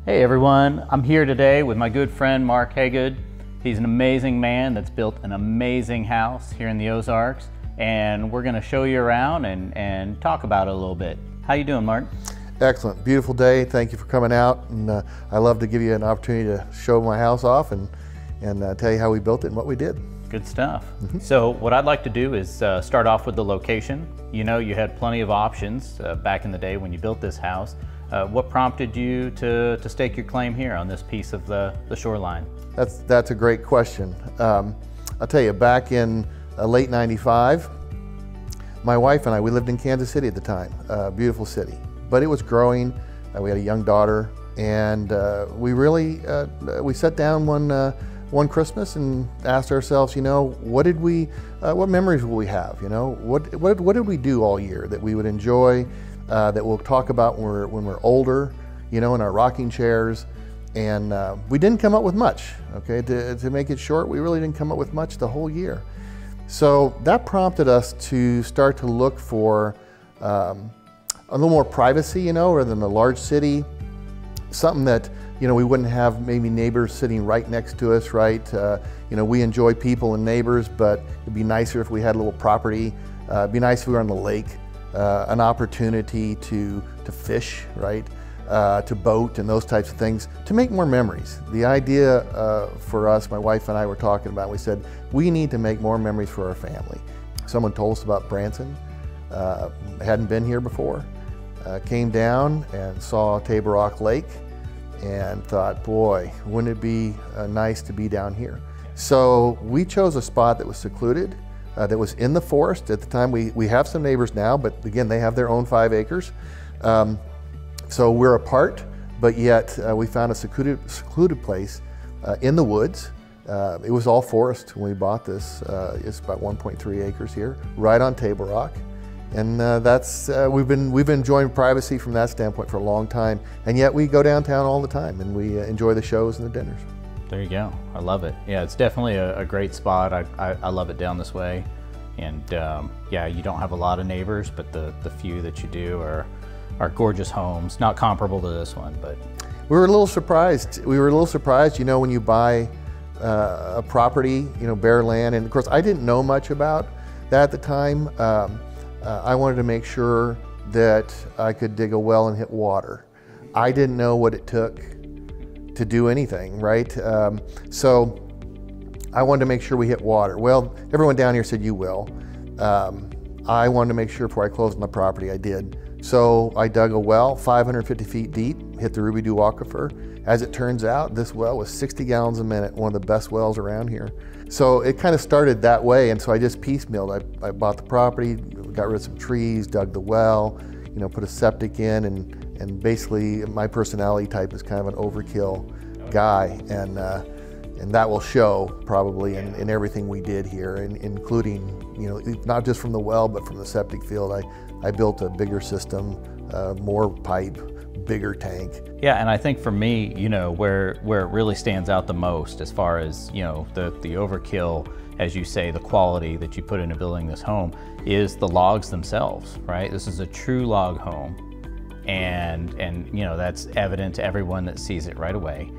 Hey everyone, I'm here today with my good friend Mark Haygood. He's an amazing man that's built an amazing house here in the Ozarks, and we're going to show you around and talk about it a little bit. How you doing, Mark? Excellent, beautiful day. Thank you for coming out, and I love to give you an opportunity to show my house off and tell you how we built it and what we did. Good stuff. So what I'd like to do is start off with the location. You know, you had plenty of options back in the day when you built this house. What prompted you to stake your claim here on this piece of the shoreline? That's a great question. I'll tell you, back in late '95, my wife and I, we lived in Kansas City at the time, beautiful city, but it was growing. We had a young daughter, and we sat down one Christmas and asked ourselves, you know, what memories will we have? You know, what did we do all year that we would enjoy, that we'll talk about when we're older, you know, in our rocking chairs. And we didn't come up with much, okay? To make it short, we really didn't come up with much the whole year. So that prompted us to start to look for a little more privacy, you know, rather than a large city, something that, you know, we wouldn't have maybe neighbors sitting right next to us, right? You know, we enjoy people and neighbors, but it'd be nicer if we had a little property. It'd be nice if we were on the lake, an opportunity to fish, right? To boat and those types of things, to make more memories. The idea for us, my wife and I were talking about, we said, we need to make more memories for our family. Someone told us about Branson, hadn't been here before, came down and saw Table Rock Lake and thought, boy, wouldn't it be nice to be down here? So we chose a spot that was secluded, that was in the forest. At the time, we have some neighbors now, but again, they have their own 5 acres. So we're apart, but yet we found a secluded place in the woods. It was all forest when we bought this. It's about 1.3 acres here, right on Table Rock. And we've been enjoying privacy from that standpoint for a long time. And yet we go downtown all the time and we enjoy the shows and the dinners. There you go. I love it. Yeah, it's definitely a great spot. I love it down this way. And yeah, you don't have a lot of neighbors, but the few that you do are gorgeous homes. Not comparable to this one, but. We were a little surprised. You know, when you buy a property, you know, bare land, and of course I didn't know much about that at the time. I wanted to make sure that I could dig a well and hit water. I didn't know what it took to do anything, right? So I wanted to make sure we hit water. Well, everyone down here said you will. I wanted to make sure before I closed on the property, I did. So I dug a well 550 feet deep, hit the Ruby Dew Aquifer. As it turns out, this well was 60 gallons a minute, one of the best wells around here. So it kind of started that way, and so I just piecemealed. I bought the property, got rid of some trees, dug the well, you know, put a septic in, and basically my personality type is kind of an overkill guy, and that will show probably in everything we did here, including, you know, not just from the well, but from the septic field. I built a bigger system, more pipe, bigger tank. Yeah, and I think for me, you know, where it really stands out the most as far as, you know, the overkill, as you say, the quality that you put into building this home is the logs themselves, right? This is a true log home, and you know, that's evident to everyone that sees it right away.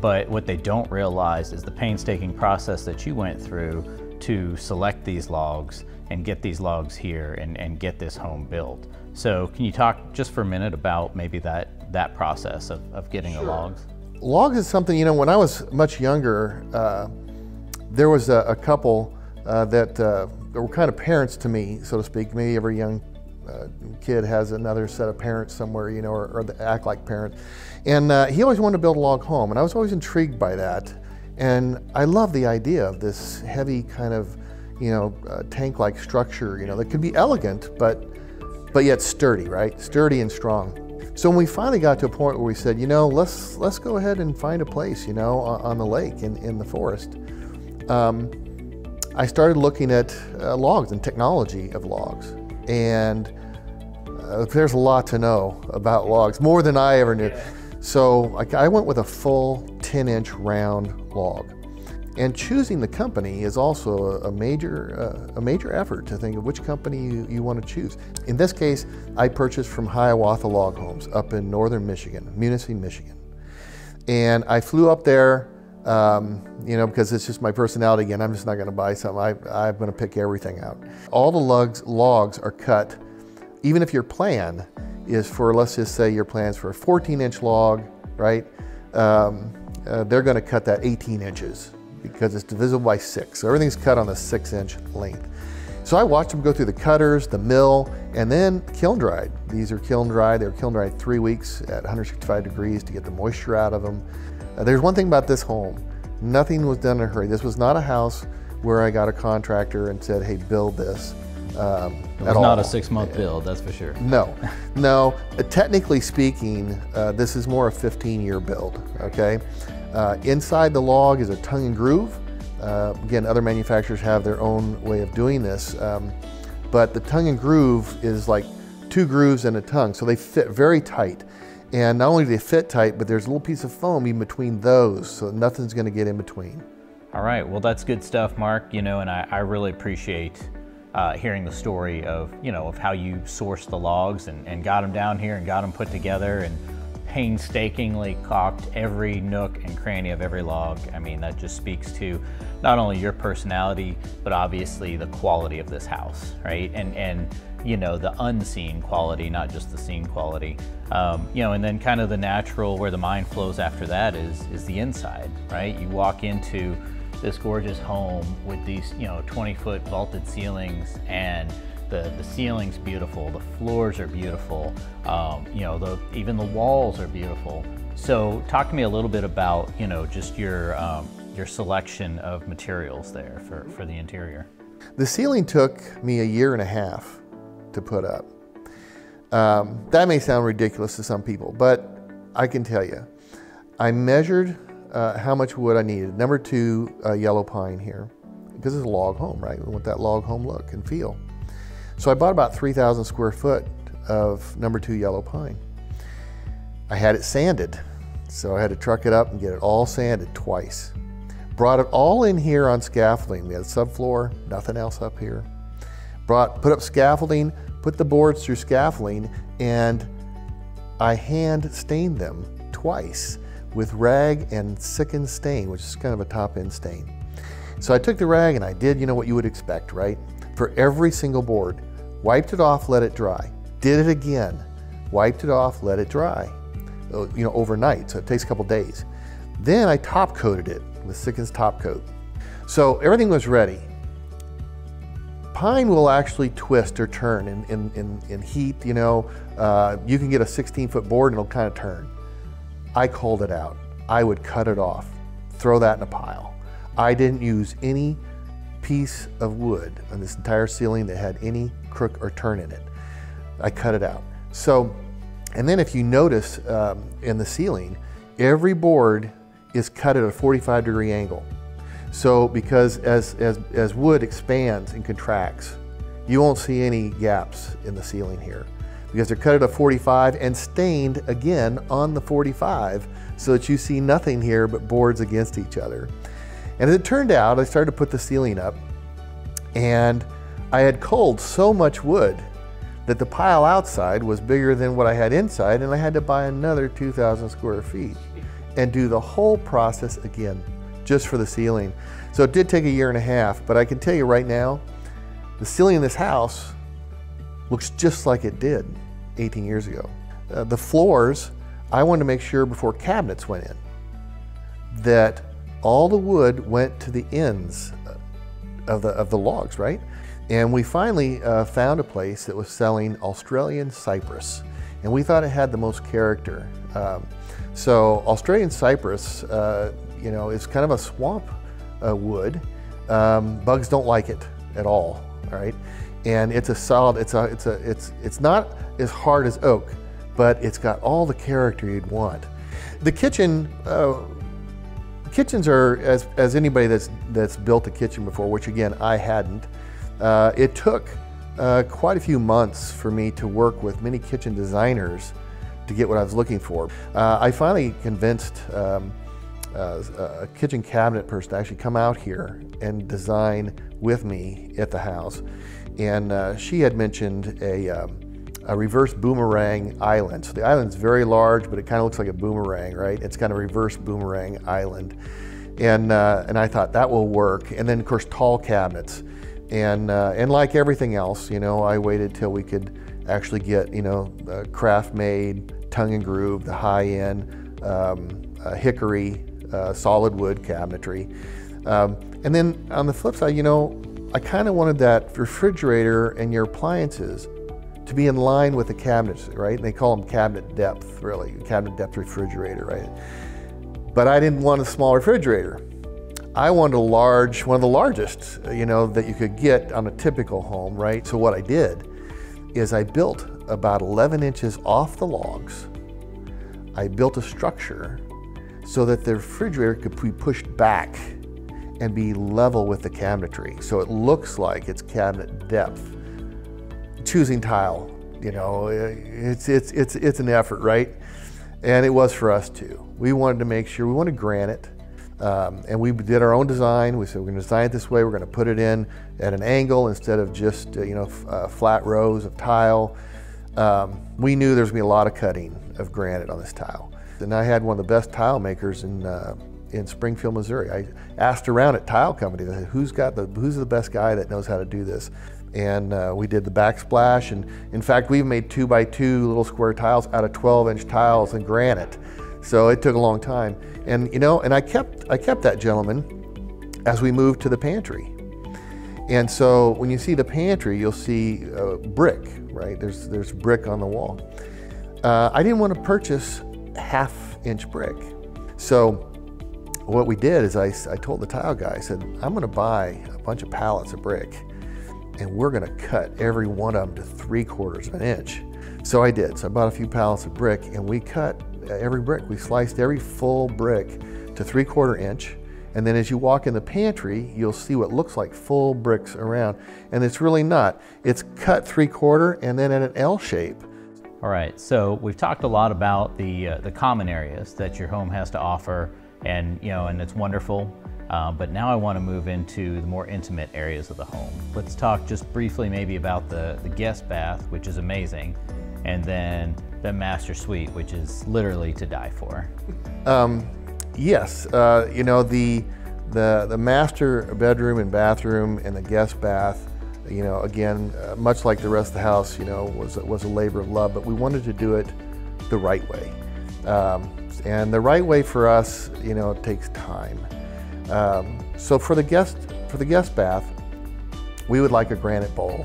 But what they don't realize is the painstaking process that you went through to select these logs and get these logs here and get this home built. So can you talk just for a minute about maybe that process of getting the logs? Logs is something, you know, when I was much younger, there was a couple that were kind of parents to me, so to speak. Maybe every young kid has another set of parents somewhere, you know, or they act like parents. And he always wanted to build a log home, and I was always intrigued by that. And I love the idea of this heavy kind of, you know, tank-like structure, you know, that could be elegant, but yet sturdy, right? Sturdy and strong. So when we finally got to a point where we said, you know, let's go ahead and find a place, you know, on the lake in the forest, I started looking at logs and technology of logs. And there's a lot to know about logs, more than I ever knew. So I went with a full 10-inch round log. And choosing the company is also a major effort to think of which company you want to choose. In this case, I purchased from Hiawatha Log Homes up in northern Michigan, Munising, Michigan. And I flew up there, you know, because it's just my personality again. I'm just not going to buy something. I'm going to pick everything out. All the logs are cut, even if your plan is for, let's just say your plan's for a 14-inch log, right? They're going to cut that 18 inches because it's divisible by 6. So everything's cut on the 6-inch length. So I watched them go through the cutters, the mill, and then kiln dried. These are kiln dried. They were kiln dried 3 weeks at 165 degrees to get the moisture out of them. There's one thing about this home. Nothing was done in a hurry. This was not a house where I got a contractor and said, hey, build this. It was not a 6-month build, that's for sure. No, no. Technically speaking, this is more a 15-year build, okay? Inside the log is a tongue and groove. Again, other manufacturers have their own way of doing this, but the tongue and groove is like 2 grooves and a tongue, so they fit very tight. And not only do they fit tight, but there's a little piece of foam in between those, so nothing's gonna get in between. All right, well, that's good stuff, Mark, you know, and I really appreciate hearing the story of, you know, of how you sourced the logs and got them down here and got them put together and painstakingly caulked every nook and cranny of every log. I mean, that just speaks to not only your personality, but obviously the quality of this house, right? And you know, the unseen quality, not just the seen quality. You know, and then kind of the natural, where the mind flows after that is the inside, right? You walk into this gorgeous home with these, you know, 20-foot vaulted ceilings, and the ceiling's beautiful, the floors are beautiful, you know, even the walls are beautiful. So talk to me a little bit about, you know, just your selection of materials there for the interior. The ceiling took me 1.5 years to put up. That may sound ridiculous to some people, but I can tell you, I measured how much wood I needed. Number 2 yellow pine here, because it's a log home, right? We want that log home look and feel. So I bought about 3,000 square foot of number 2 yellow pine. I had it sanded, so I had to truck it up and get it all sanded twice. Brought it all in here on scaffolding. We had a subfloor, nothing else up here. Put up scaffolding, put the boards through scaffolding, and I hand stained them twice with rag and sickened stain, which is kind of a top end stain. So I took the rag and I did, you know, what you would expect, right? For every single board, wiped it off, let it dry. Did it again, wiped it off, let it dry, you know, overnight, so it takes a couple days. Then I top coated it with Sicken's top coat. So everything was ready. Pine will actually twist or turn in heat, you know. You can get a 16-foot board and it'll kind of turn. I called it out. I would cut it off, throw that in a pile. I didn't use any piece of wood on this entire ceiling that had any crook or turn in it. I cut it out. So, and then if you notice in the ceiling, every board is cut at a 45-degree angle. So because as wood expands and contracts, you won't see any gaps in the ceiling here, because they're cut at a 45 and stained again on the 45, so that you see nothing here but boards against each other. And as it turned out, I started to put the ceiling up, and I had culled so much wood that the pile outside was bigger than what I had inside, and I had to buy another 2,000 square feet and do the whole process again, just for the ceiling. So it did take 1.5 years, but I can tell you right now, the ceiling in this house looks just like it did 18 years ago. The floors, I wanted to make sure before cabinets went in that all the wood went to the ends of the logs, right? And we finally found a place that was selling Australian cypress, and we thought it had the most character. So Australian cypress, you know, is kind of a swamp wood. Bugs don't like it at all right? And it's a solid, it's not as hard as oak, but it's got all the character you'd want. The kitchen, kitchens are, as anybody that's built a kitchen before, which again, I hadn't, it took quite a few months for me to work with many kitchen designers to get what I was looking for. I finally convinced a kitchen cabinet person to actually come out here and design with me at the house. And she had mentioned a a reverse boomerang island. So the island's very large, but it kind of looks like a boomerang, right? It's kind of reverse boomerang island. And I thought that will work. And then of course, tall cabinets. And like everything else, you know, I waited till we could actually get, you know, craft made, tongue and groove, the high end, hickory, solid wood cabinetry. And then on the flip side, you know, I kind of wanted that refrigerator and your appliances to be in line with the cabinets, right? And they call them cabinet depth, really, cabinet depth refrigerator, right? But I didn't want a small refrigerator. I wanted a large, one of the largest, you know, that you could get on a typical home, right? So what I did is I built about 11 inches off the logs. I built a structure so that the refrigerator could be pushed back and be level with the cabinetry. So it looks like it's cabinet depth. Choosing tile, you know, it's an effort, right? And it was for us too. We wanted to make sure, we wanted granite, and we did our own design. We said we're gonna design it this way, we're gonna put it in at an angle instead of just, you know, flat rows of tile. We knew there's gonna be a lot of cutting of granite on this tile. And I had one of the best tile makers in Springfield, Missouri. I asked around at tile companies, I said, who's the best guy that knows how to do this? And we did the backsplash, and in fact, we've made 2x2 little square tiles out of 12-inch tiles in granite. So it took a long time. And you know, and I kept that gentleman as we moved to the pantry. And so when you see the pantry, you'll see brick, right? There's brick on the wall. I didn't want to purchase half-inch brick. So what we did is I told the tile guy, I said, I'm gonna buy a bunch of pallets of brick and we're gonna cut every one of them to 3/4 of an inch. So I did, so I bought a few pallets of brick and we cut every brick. We sliced every full brick to 3/4 inch. And then as you walk in the pantry, you'll see what looks like full bricks around. And it's really not. It's cut 3/4 and then in an L shape. All right, so we've talked a lot about the common areas that your home has to offer, and you know, and it's wonderful. But now I want to move into the more intimate areas of the home. Let's talk just briefly maybe about the guest bath, which is amazing, and then the master suite, which is literally to die for. Yes, you know, the master bedroom and bathroom and the guest bath, you know, again, much like the rest of the house, you know, was a labor of love, but we wanted to do it the right way. And the right way for us, you know, it takes time. So for the guest bath, we would like a granite bowl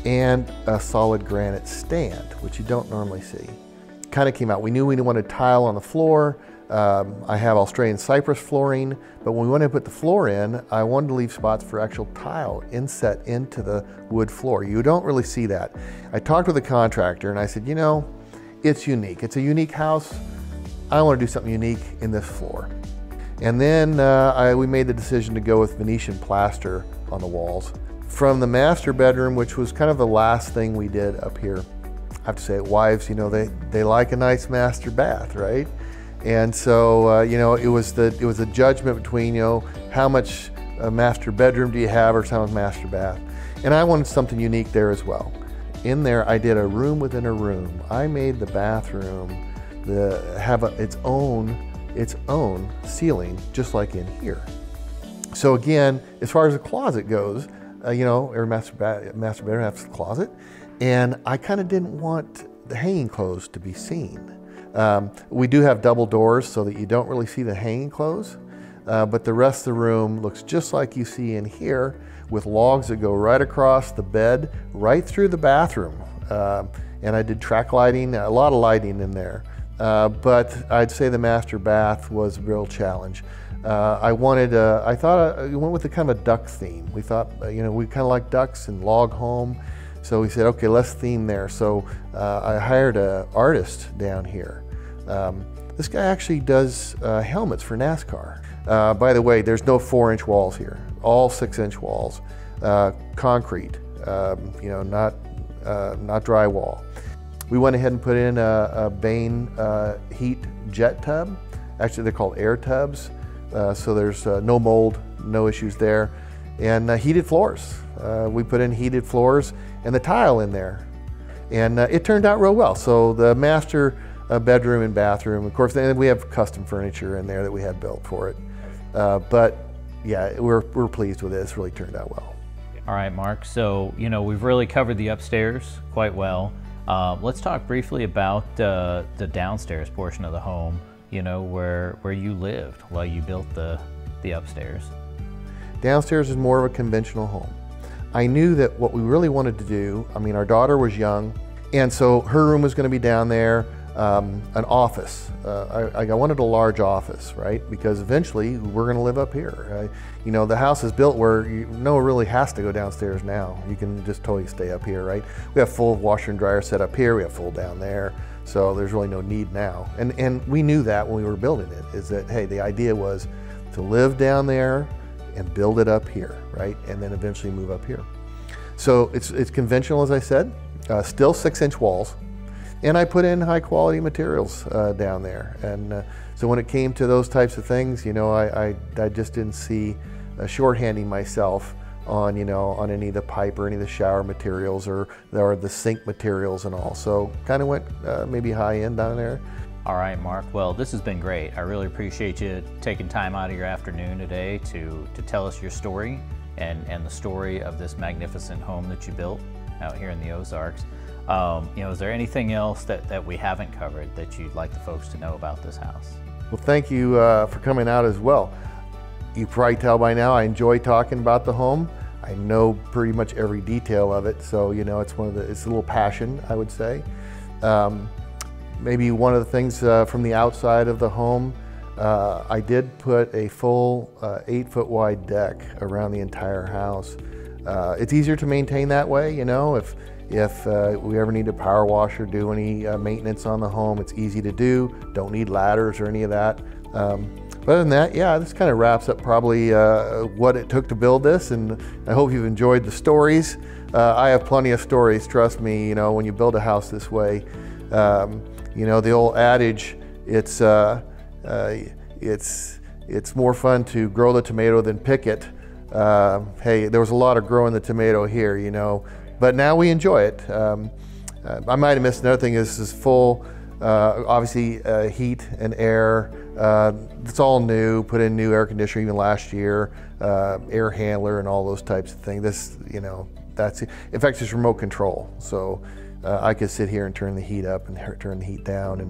and a solid granite stand, which you don't normally see. Kind of came out. We knew we wanted tile on the floor. I have Australian cypress flooring, but when we wanted to put the floor in, I wanted to leave spots for actual tile inset into the wood floor. You don't really see that. I talked with the contractor and I said, you know, it's unique. It's a unique house. I want to do something unique in this floor. And then we made the decision to go with Venetian plaster on the walls. From the master bedroom, which was kind of the last thing we did up here, I have to say, wives, you know, they like a nice master bath, right? And so, you know, it was a judgment between, you know, how much master bedroom do you have versus how much master bath. And I wanted something unique there as well. In there, I did a room within a room. I made the bathroom have its own ceiling, just like in here. So again, as far as the closet goes, you know, every master bedroom has a closet, and I kind of didn't want the hanging clothes to be seen. We do have double doors so that you don't really see the hanging clothes, but the rest of the room looks just like you see in here, with logs that go right across the bed, right through the bathroom. And I did track lighting, a lot of lighting in there. But I'd say the master bath was a real challenge. I thought we went with a kind of a duck theme. We thought, you know, we kind of like ducks and log home. So we said, okay, let's theme there. So I hired an artist down here. This guy actually does helmets for NASCAR. By the way, there's no 4-inch walls here, all 6-inch walls, concrete, you know, not drywall. We went ahead and put in a Bain heat jet tub. Actually, they're called air tubs. So there's no mold, no issues there. And heated floors. We put in heated floors and the tile in there. And it turned out real well. So the master bedroom and bathroom, of course, then we have custom furniture in there that we had built for it. But yeah, we're pleased with it. It's really turned out well. All right, Mark. So, you know, we've really covered the upstairs quite well. Let's talk briefly about the downstairs portion of the home, you know, where you lived while you built the upstairs. Downstairs is more of a conventional home. I knew that what we really wanted to do, I mean, our daughter was young, and so her room was going to be down there, an office. I wanted a large office, right? Because eventually we're going to live up here. You know, the house is built where no one really has to go downstairs now. You can just totally stay up here, right? We have full washer and dryer set up here. We have full down there. So there's really no need now. And we knew that when we were building it, is that, hey, the idea was to live down there and build it up here, right? And then eventually move up here. So it's conventional, as I said, still 6-inch walls. And I put in high quality materials down there. And so when it came to those types of things, you know, I just didn't see shorthanding myself on, you know, on any of the pipe or any of the shower materials or the sink materials and all. So kind of went maybe high end down there. All right, Mark. Well, this has been great. I really appreciate you taking time out of your afternoon today to tell us your story and the story of this magnificent home that you built out here in the Ozarks. You know, is there anything else that we haven't covered that you'd like the folks to know about this house? Well, thank you for coming out as well. You probably tell by now I enjoy talking about the home. I know pretty much every detail of it, so you know it's a little passion, I would say. Maybe one of the things from the outside of the home, I did put a full 8-foot wide deck around the entire house. It's easier to maintain that way, you know. If we ever need to power wash or do any maintenance on the home, it's easy to do. Don't need ladders or any of that. But other than that, yeah, this kind of wraps up probably what it took to build this, and I hope you've enjoyed the stories. I have plenty of stories, trust me, you know, when you build a house this way. You know, the old adage, it's more fun to grow the tomato than pick it. Hey, there was a lot of growing the tomato here, you know, but now we enjoy it. I might have missed another thing. This is full, obviously heat and air. It's all new, put in new air conditioner even last year, air handler and all those types of things. This, you know, that's, in fact, it's remote control. So I could sit here and turn the heat up and turn the heat down.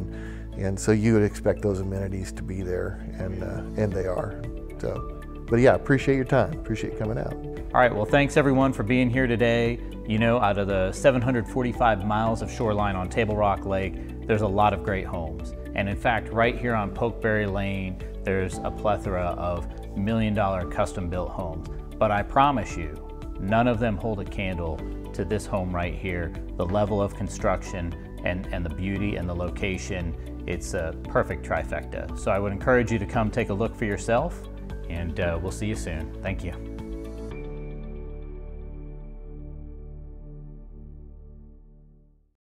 And so you would expect those amenities to be there, and they are. So, but yeah, appreciate your time. Appreciate you coming out. All right, well, thanks everyone for being here today. You know, out of the 745 miles of shoreline on Table Rock Lake, there's a lot of great homes. And in fact, right here on Pokeberry Lane, there's a plethora of $1 million custom-built homes. But I promise you, none of them hold a candle to this home right here. The level of construction and the beauty and the location, it's a perfect trifecta. So I would encourage you to come take a look for yourself, and we'll see you soon. Thank you.